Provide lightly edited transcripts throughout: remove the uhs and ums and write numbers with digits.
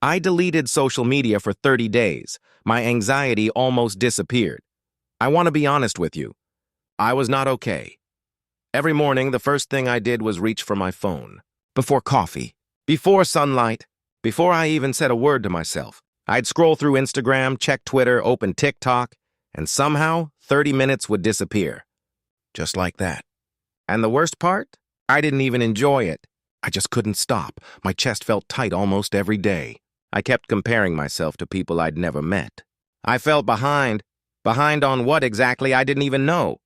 I deleted social media for 30 days. My anxiety almost disappeared. I want to be honest with you. I was not okay. Every morning, the first thing I did was reach for my phone. Before coffee, before sunlight, before I even said a word to myself, I'd scroll through Instagram, check Twitter, open TikTok, and somehow 30 minutes would disappear. Just like that. And the worst part? I didn't even enjoy it. I just couldn't stop. My chest felt tight almost every day. I kept comparing myself to people I'd never met. I felt behind. Behind on what exactly I didn't even know.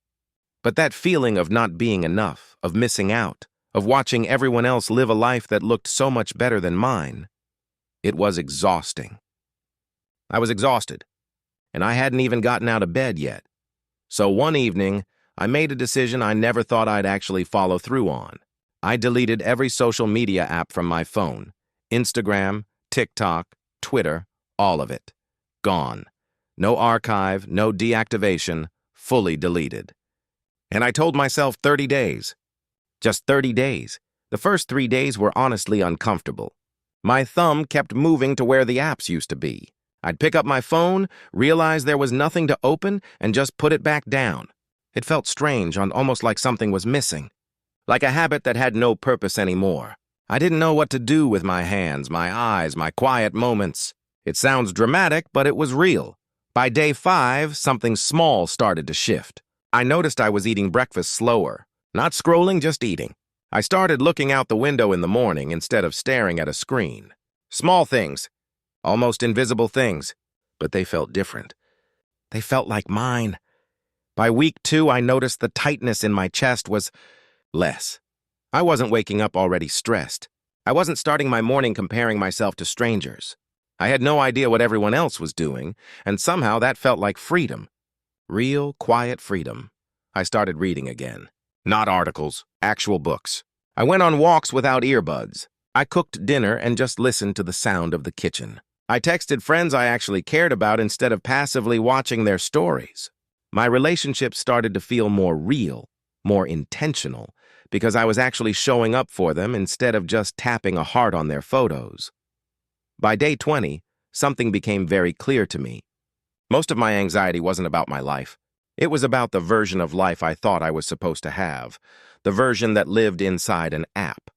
But that feeling of not being enough, of missing out, of watching everyone else live a life that looked so much better than mine, it was exhausting. I was exhausted, and I hadn't even gotten out of bed yet. So one evening, I made a decision I never thought I'd actually follow through on. I deleted every social media app from my phone. Instagram, TikTok, Twitter, all of it. Gone. No archive, no deactivation, fully deleted. And I told myself 30 days. Just 30 days. The first 3 days were honestly uncomfortable. My thumb kept moving to where the apps used to be. I'd pick up my phone, realize there was nothing to open, and just put it back down. It felt strange, almost like something was missing. Like a habit that had no purpose anymore. I didn't know what to do with my hands, my eyes, my quiet moments. It sounds dramatic, but it was real. By day 5, something small started to shift. I noticed I was eating breakfast slower. Not scrolling, just eating. I started looking out the window in the morning instead of staring at a screen. Small things. Almost invisible things. But they felt different. They felt like mine. By week 2, I noticed the tightness in my chest was less. I wasn't waking up already stressed. I wasn't starting my morning comparing myself to strangers. I had no idea what everyone else was doing, and somehow that felt like freedom. Real, quiet freedom. I started reading again. Not articles, actual books. I went on walks without earbuds. I cooked dinner and just listened to the sound of the kitchen. I texted friends I actually cared about instead of passively watching their stories. My relationships started to feel more real, more intentional, because I was actually showing up for them instead of just tapping a heart on their photos. By day 20, something became very clear to me. Most of my anxiety wasn't about my life. It was about the version of life I thought I was supposed to have, the version that lived inside an app.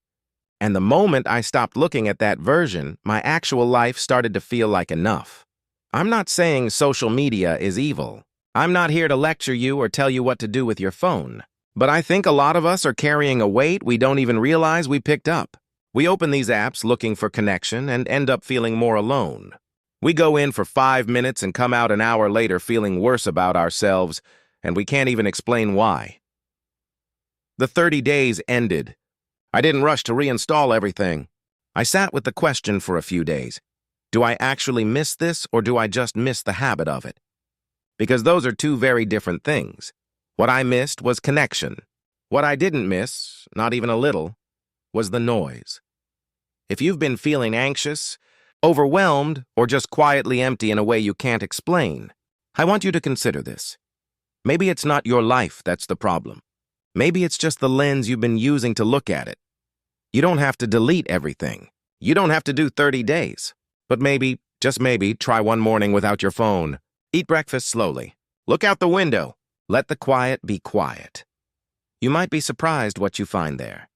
And the moment I stopped looking at that version, my actual life started to feel like enough. I'm not saying social media is evil. I'm not here to lecture you or tell you what to do with your phone. But I think a lot of us are carrying a weight we don't even realize we picked up. We open these apps looking for connection and end up feeling more alone. We go in for 5 minutes and come out an hour later feeling worse about ourselves, and we can't even explain why. The 30 days ended. I didn't rush to reinstall everything. I sat with the question for a few days. Do I actually miss this, or do I just miss the habit of it? Because those are two very different things. What I missed was connection. What I didn't miss, not even a little, was the noise. If you've been feeling anxious, overwhelmed, or just quietly empty in a way you can't explain, I want you to consider this. Maybe it's not your life that's the problem. Maybe it's just the lens you've been using to look at it. You don't have to delete everything. You don't have to do 30 days. But maybe, just maybe, try one morning without your phone. Eat breakfast slowly. Look out the window. Let the quiet be quiet. You might be surprised what you find there.